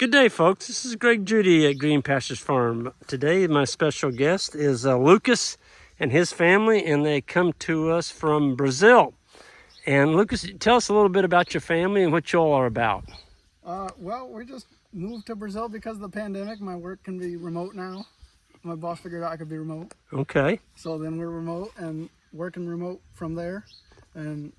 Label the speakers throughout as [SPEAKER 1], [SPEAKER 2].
[SPEAKER 1] Good day, folks. This is Greg Judy at Green Pastures Farm. Today, my special guest is Lucas and his family, and they come to us from Brazil. And Lucas, tell us a little bit about your family and what you all are about.
[SPEAKER 2] Well, we just moved to Brazil because of the pandemic. My work can be remote now. My boss figured out I could be remote.
[SPEAKER 1] Okay.
[SPEAKER 2] So then we're remote and working remote from there. And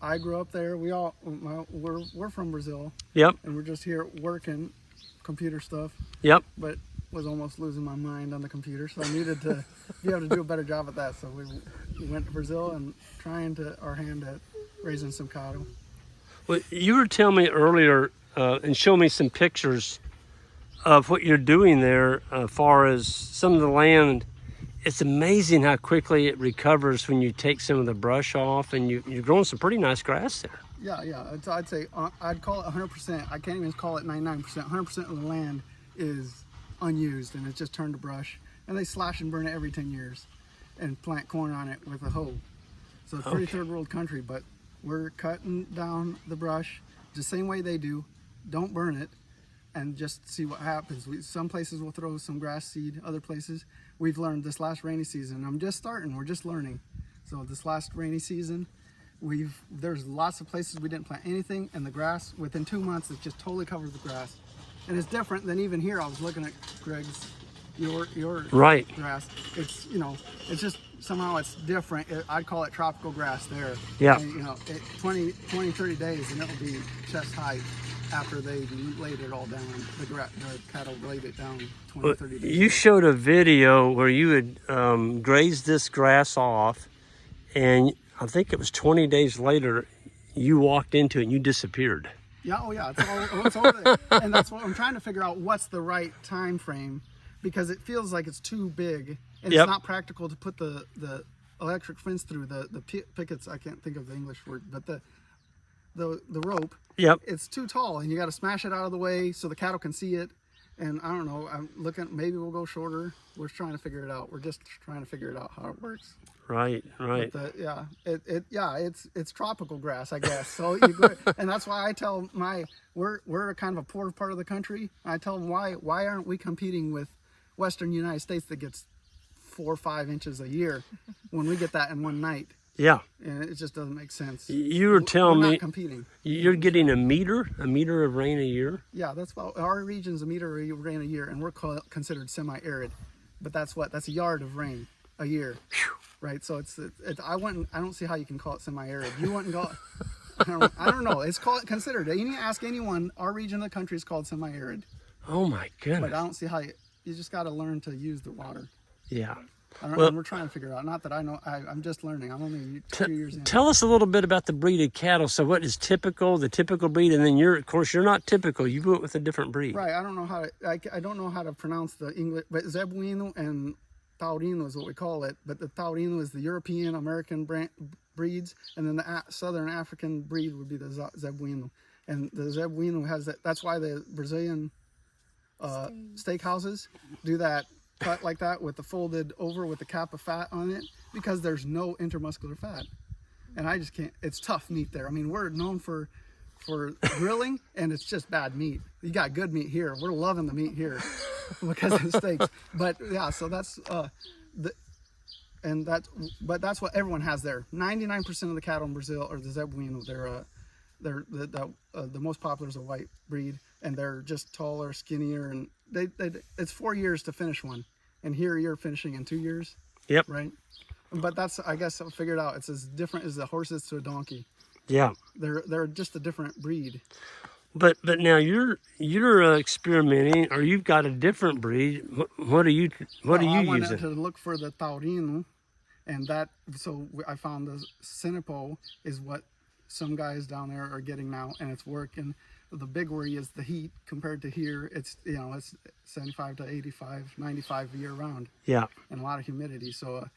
[SPEAKER 2] I grew up there. We're from Brazil.
[SPEAKER 1] Yep.
[SPEAKER 2] And we're just here working computer stuff.
[SPEAKER 1] Yep.
[SPEAKER 2] But was almost losing my mind on the computer, so I needed to be able to do a better job at that. So we went to Brazil and trying our hand at raising some cattle.
[SPEAKER 1] Well, you were telling me earlier and show me some pictures of what you're doing there as far as some of the land. It's amazing how quickly it recovers when you take some of the brush off, and you're growing some pretty nice grass there.
[SPEAKER 2] Yeah. I'd say I'd call it 100%. I can't even call it 99%. 100% of the land is unused, and it's just turned to brush. And they slash and burn it every 10 years and plant corn on it with a hoe. So it's pretty third world country, but we're cutting down the brush the same way they do. Don't burn it, and just see what happens. Some places will throw some grass seed, other places we've learned this last rainy season. I'm just starting, we're just learning. So this last rainy season, there's lots of places we didn't plant anything, and the grass, within 2 months, it just totally covers the grass. And it's different than even here. I was looking at Greg's, your
[SPEAKER 1] right.
[SPEAKER 2] grass. It's, it's just, somehow it's different. I'd call it tropical grass there.
[SPEAKER 1] Yeah.
[SPEAKER 2] And, 20, 30 days, and it'll be chest height after they laid it all down. The cattle laid it down 20, 30 days.
[SPEAKER 1] You showed a video where you had grazed this grass off, and I think it was 20 days later, you walked into it and you disappeared.
[SPEAKER 2] Yeah, it's over there. And that's what I'm trying to figure out, what's the right time frame, because it feels like it's too big, and it's not practical to put the electric fence through the pickets. I can't think of the English word, but the rope.
[SPEAKER 1] Yep.
[SPEAKER 2] It's too tall, and you got to smash it out of the way so the cattle can see it. And I don't know, I'm looking, maybe we'll go shorter. We're trying to figure it out. We're just trying to figure it out how it works.
[SPEAKER 1] Right.
[SPEAKER 2] But it's tropical grass, I guess. So and that's why I tell we're kind of a poor part of the country. I tell them, why aren't we competing with Western United States that gets 4 or 5 inches a year when we get that in one night? Yeah. And it just doesn't make sense.
[SPEAKER 1] You were telling me
[SPEAKER 2] competing.
[SPEAKER 1] You're getting a meter of rain a year?
[SPEAKER 2] Yeah, that's about, our region's a meter of rain a year, and we're considered semi-arid. But that's a yard of rain a year. Whew. Right? So I don't see how you can call it semi-arid. You wouldn't go, I don't know. It's considered. You need to ask anyone, our region of the country is called semi-arid.
[SPEAKER 1] Oh my goodness.
[SPEAKER 2] But I don't see how you just got to learn to use the water.
[SPEAKER 1] Yeah.
[SPEAKER 2] And we're trying to figure it out. Not that I know, I'm just learning. I'm only 2 years in.
[SPEAKER 1] Tell us a little bit about the breed of cattle. So what is the typical breed, and then of course you're not typical. You went with a different breed.
[SPEAKER 2] Right. I don't know how to pronounce the English, but Zebuino and Taurino is what we call it. But the Taurino is the European American breeds, and then the Southern African breed would be the Zebuino. And the Zebuino has that. That's why the Brazilian steakhouses do that cut like that with the folded over with the cap of fat on it, because there's no intermuscular fat, and I just can't. It's tough meat there. I mean, we're known for grilling, and it's just bad meat. You got good meat here. We're loving the meat here because of the steaks. But yeah, so that's that's what everyone has there. 99% of the cattle in Brazil are the Zebuino. They're the most popular is a white breed, and they're just taller, skinnier, and it's 4 years to finish one, and here you're finishing in 2 years.
[SPEAKER 1] Yep.
[SPEAKER 2] Right. But I guess I figured out it's as different as the horses to a donkey.
[SPEAKER 1] Yeah.
[SPEAKER 2] They're just a different breed.
[SPEAKER 1] But now you're experimenting, or you've got a different breed. What are you using?
[SPEAKER 2] I wanted to look for the Taurino, and so I found the Senepol is what some guys down there are getting now, and it's working. The big worry is the heat compared to here. It's it's 75 to 85, 95 year round. Yeah. And a lot of humidity. So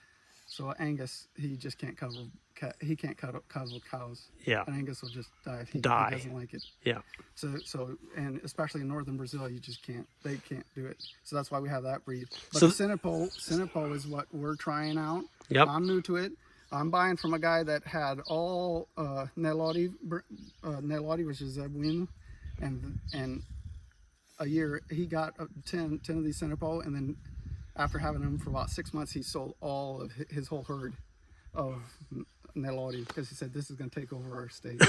[SPEAKER 2] Angus, he just can't cuddle cows. Yeah. And Angus will just die if he doesn't like it. Yeah. So and especially in northern Brazil, you just can't. They can't do it. So that's why we have that breed. But the Senepol is what we're trying out. Yep. I'm new to it. I'm buying from a guy that had all Cineole, which is Zebuino, and a year, he got 10 of these Senepol, and then after having them for about 6 months, he sold all of his whole herd of Nelore because he said this is going to take over our state.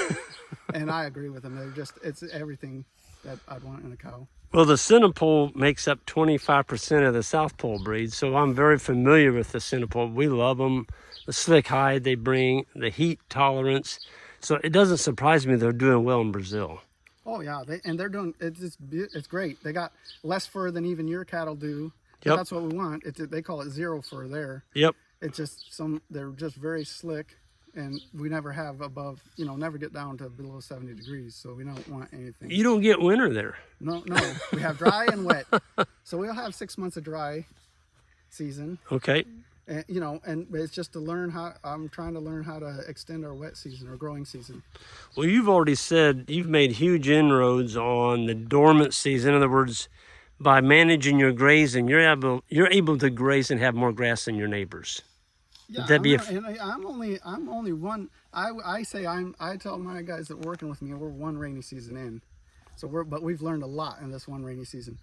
[SPEAKER 2] And I agree with him. It's everything that I'd want in a cow.
[SPEAKER 1] Well, the Senepol makes up 25% of the South Pole breed, so I'm very familiar with the Senepol. We love them. The slick hide they bring, the heat tolerance. So it doesn't surprise me they're doing well in Brazil.
[SPEAKER 2] Oh yeah, they're doing it's great. They got less fur than even your cattle do.
[SPEAKER 1] Yep.
[SPEAKER 2] That's what we want. They call it zero fur there.
[SPEAKER 1] Yep.
[SPEAKER 2] It's just they're just very slick, and we never have above, never get down to below 70 degrees. So we don't want anything.
[SPEAKER 1] You don't get winter there.
[SPEAKER 2] No, we have dry and wet. So we'll have 6 months of dry season.
[SPEAKER 1] Okay.
[SPEAKER 2] And, and it's just to learn I'm trying to learn how to extend our wet season or growing season.
[SPEAKER 1] Well, you've already said you've made huge inroads on the dormant season. In other words, by managing your grazing, you're able to graze and have more grass than your neighbors.
[SPEAKER 2] Yeah,
[SPEAKER 1] Would that be
[SPEAKER 2] I'm only one. I tell my guys that are working with me, we're one rainy season in. So but we've learned a lot in this one rainy season.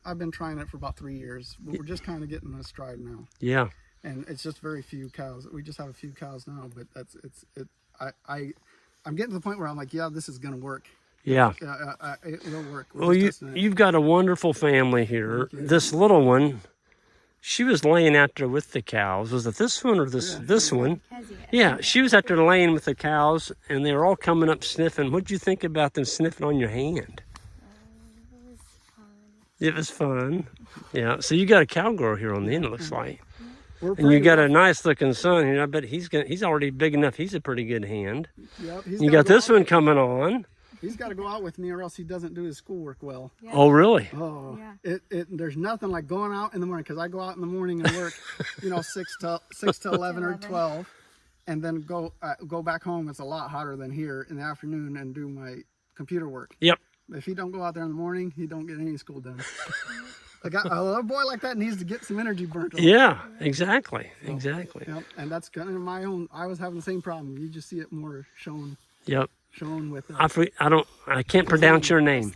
[SPEAKER 2] I've been trying it for about 3 years, but we're just kind of getting a stride now.
[SPEAKER 1] Yeah.
[SPEAKER 2] And it's just very few cows. We just have a few cows now, but I'm getting to the point where I'm like, yeah, this is gonna work.
[SPEAKER 1] Yeah.
[SPEAKER 2] It will work.
[SPEAKER 1] Well, you've got a wonderful family here. This little one, she was laying out there with the cows. Was it this one or this one? Yeah, she was out there laying with the cows, and they were all coming up sniffing. What'd you think about them sniffing on your hand? It was fun. Yeah. So you got a cow girl here on the end, it looks like. And you got a nice looking son here. I bet he's already big enough. He's a pretty good hand.
[SPEAKER 2] Yep,
[SPEAKER 1] you got this one coming on.
[SPEAKER 2] He's got to go out with me or else he doesn't do his schoolwork well.
[SPEAKER 1] Yeah. Oh, really?
[SPEAKER 2] Oh, yeah. There's nothing like going out in the morning, because I go out in the morning and work, 6 to 11 or 12, and then go back home. It's a lot hotter than here in the afternoon and do my computer work.
[SPEAKER 1] Yep.
[SPEAKER 2] If he don't go out there in the morning, he don't get any school done. A little boy like that needs to get some energy burnt off.
[SPEAKER 1] Yeah, exactly. Exactly.
[SPEAKER 2] Yep. And that's kind of my own. I was having the same problem. You just see it more shown.
[SPEAKER 1] Yep.
[SPEAKER 2] Shown with.
[SPEAKER 1] I can't pronounce your name.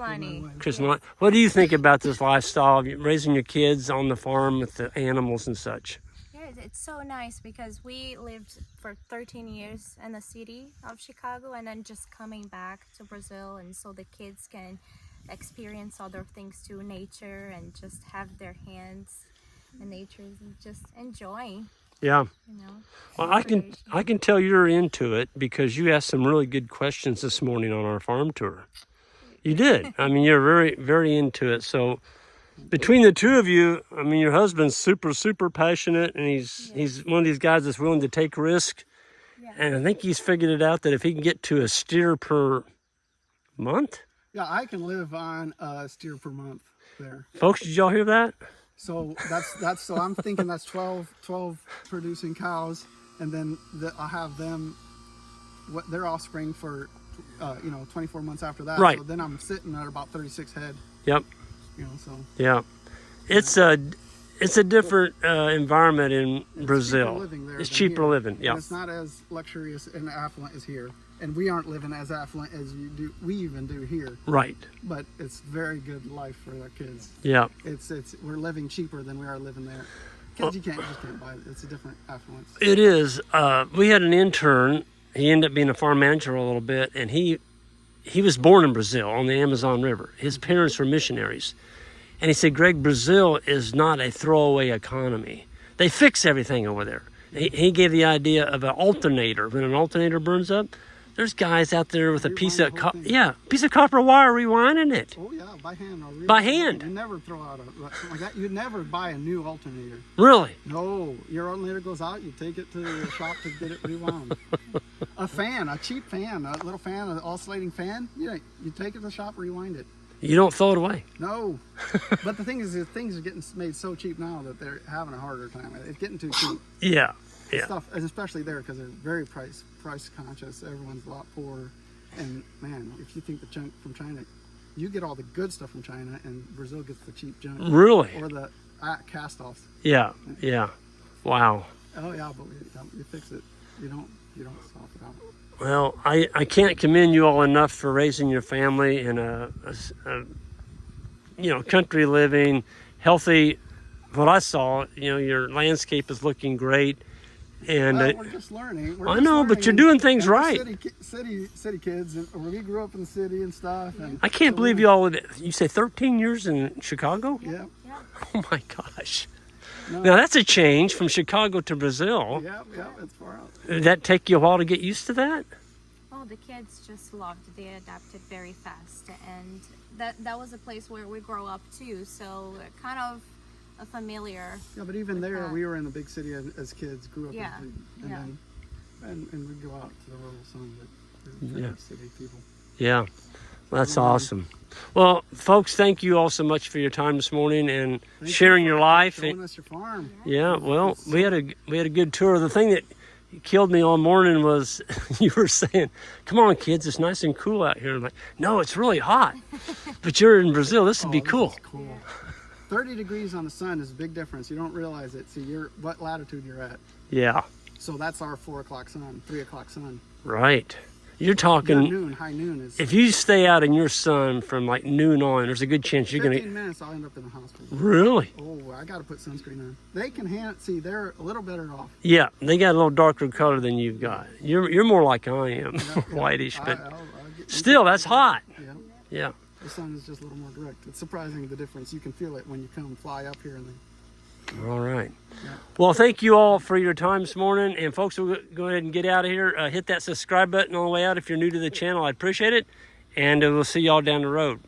[SPEAKER 1] Chris. What do you think about this lifestyle of raising your kids on the farm with the animals and such?
[SPEAKER 3] Yeah, it's so nice because we lived for 13 years in the city of Chicago, and then just coming back to Brazil, and so the kids can experience other things too, nature, and just have their hands in nature and just enjoy.
[SPEAKER 1] Yeah. Well, I can tell you're into it because you asked some really good questions this morning on our farm tour. You did. I mean, you're very, very into it. So between the two of you, I mean, your husband's super, super passionate, and he's one of these guys that's willing to take risk. Yeah. And I think he's figured it out that if he can get to a steer per month.
[SPEAKER 2] Yeah, I can live on a steer per month there.
[SPEAKER 1] Folks, did y'all hear that?
[SPEAKER 2] So so I'm thinking that's 12 producing cows, and then I'll have them, their offspring for 24 months after that.
[SPEAKER 1] Right.
[SPEAKER 2] So then I'm sitting at about 36 head.
[SPEAKER 1] Yep.
[SPEAKER 2] So.
[SPEAKER 1] Yeah. It's a different environment in Brazil. It's cheaper living. Yeah.
[SPEAKER 2] And it's not as luxurious and affluent as here. And we aren't living as affluent as we even do here. Right. But it's very good life for our kids. Yeah. We're living cheaper than we are living there. Kids, you just can't buy it. It's a different affluence.
[SPEAKER 1] It is. We had an intern. He ended up being a farm manager a little bit, and he was born in Brazil on the Amazon River. His parents were missionaries. And he said, Greg, Brazil is not a throwaway economy. They fix everything over there. He gave the idea of an alternator. When an alternator burns up, there's guys out there with a piece of copper wire rewinding it.
[SPEAKER 2] Oh yeah, by hand.
[SPEAKER 1] By hand.
[SPEAKER 2] You never throw out something like that. You'd never buy a new alternator.
[SPEAKER 1] Really?
[SPEAKER 2] No, your alternator goes out. You take it to the shop to get it rewound. A cheap fan, a little fan, an oscillating fan. Yeah, you take it to the shop, rewind it.
[SPEAKER 1] You don't throw it away.
[SPEAKER 2] No, but the thing is, things are getting made so cheap now that they're having a harder time. It's getting too cheap.
[SPEAKER 1] Yeah. Yeah.
[SPEAKER 2] Stuff, especially there, because they're very price conscious. Everyone's a lot poorer, and man, if you think the junk from China, you get all the good stuff from China, and Brazil gets the cheap junk.
[SPEAKER 1] Really?
[SPEAKER 2] Or the cast-offs.
[SPEAKER 1] Yeah. Yeah. Wow.
[SPEAKER 2] Oh yeah, but you fix it. You don't soften it out.
[SPEAKER 1] Well, I can't commend you all enough for raising your family in a country living, healthy. What I saw, your landscape is looking great. And
[SPEAKER 2] Well, we're just learning.
[SPEAKER 1] I know, but you're doing things right.
[SPEAKER 2] City kids, and we grew up in the city and stuff. And
[SPEAKER 1] I can't believe you say 13 years in Chicago?
[SPEAKER 2] Yeah.
[SPEAKER 1] Oh my gosh.
[SPEAKER 2] No.
[SPEAKER 1] Now that's a change from Chicago to Brazil.
[SPEAKER 2] Yeah, it's far out.
[SPEAKER 1] Did that take you a while to get used to that?
[SPEAKER 3] Oh, the kids just loved it. They adapted very fast, and that was a place where we grow up too. So kind of a familiar.
[SPEAKER 2] Yeah, but even there, we were in the big city as kids, grew up and we'd go out to the rural some, but we're city people.
[SPEAKER 1] Yeah, that's awesome. Well, folks, thank you all so much for your time this morning and sharing your life.
[SPEAKER 2] Showing us your farm.
[SPEAKER 1] Yeah, well, we had a good tour. The thing that killed me all morning was you were saying, "Come on, kids, it's nice and cool out here." I'm like, "No, it's really hot." But you're in Brazil. This would be cool.
[SPEAKER 2] This is cool. 30 degrees on the sun is a big difference. You don't realize it. See, what latitude you're at.
[SPEAKER 1] Yeah.
[SPEAKER 2] So that's our 4 o'clock sun, 3 o'clock sun.
[SPEAKER 1] Right. You're talking
[SPEAKER 2] high noon is.
[SPEAKER 1] If you stay out in your sun from like noon on, there's a good chance you're gonna.
[SPEAKER 2] 15 minutes, I'll end up in the hospital.
[SPEAKER 1] Really?
[SPEAKER 2] Oh, I got to put sunscreen on. They can see. They're a little better off.
[SPEAKER 1] Yeah, they got a little darker color than you've got. You're more like I am, whitish, but still, that's hot.
[SPEAKER 2] Yeah.
[SPEAKER 1] Yeah.
[SPEAKER 2] The sun is just a little more direct. It's surprising the difference. You can feel it when you come fly up here and then.
[SPEAKER 1] All right. Well, thank you all for your time this morning. And folks, we'll go ahead and get out of here. Hit that subscribe button on the way out if you're new to the channel. I appreciate it. And we'll see y'all down the road.